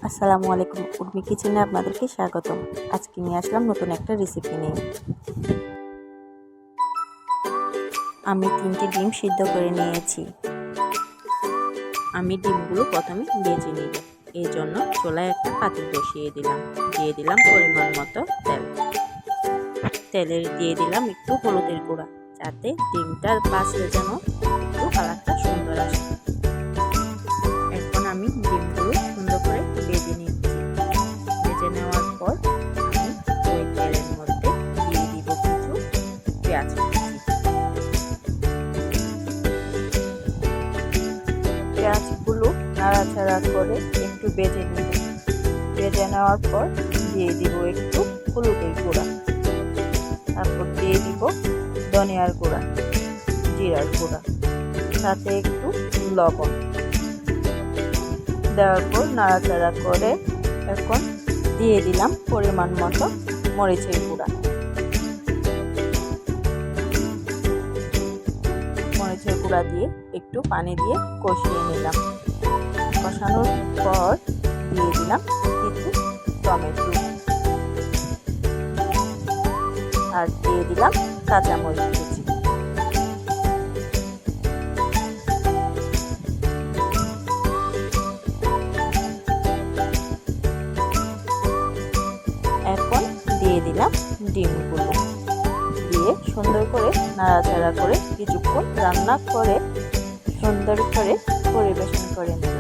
আসসালামু আলাইকুম, উর্মি কিচেনে আপনাদেরকে স্বাগতম। আজকে নিয়ে আসলাম নতুন একটা রেসিপি নিয়ে। আমি 3টে ডিম সিদ্ধ করে নিয়েছি। আমি ডিমগুলো প্রথমে ভেজে নিব। এই জন্য চুলায় একটা পাতিল বসিয়ে দিলাম। দিয়ে দিলাম পরিমাণ মতো তেল। তেলে দিয়ে দিলাম একটু হলুদের গুঁড়া, যাতে ডিমটা বাছলে যেন একটু কালারটা সুন্দর আসে। এখন আমি ডিমগুলো সুন্দর করে ভেজে নিচ্ছি। ভেজে নেওয়ার পর আমি ওই তেলের মধ্যে দিয়ে দিব কিছু পেঁয়াজ কুচি। পেঁয়াজগুলো নাড়াচাড়া করে একটু ভেজে নিব। ভেজে নেওয়ার পর দিয়ে দিব একটু হলুদের গুঁড়া, তারপর দিয়ে দিব ধনিয়ার গুঁড়া, জিরার গুঁড়া, সাথে একটু লবণ দেওয়ার পর নাড়াচাড়া করে এখন দিয়ে দিলাম পরিমাণ মতো মরিচের গুঁড়া। মরিচের গুঁড়া দিয়ে একটু পানি দিয়ে কষিয়ে নিলাম। কষানোর পর দিয়ে দিলাম কিছু টমেটো আর দিয়ে দিলাম কাঁচামরিচ কুচি। এখন দিয়ে দিলাম ডিমগুলো, দিয়ে সুন্দর করে নাড়াচাড়া করে কিছুক্ষণ রান্না করে সুন্দর করে পরিবেশন করে নেব।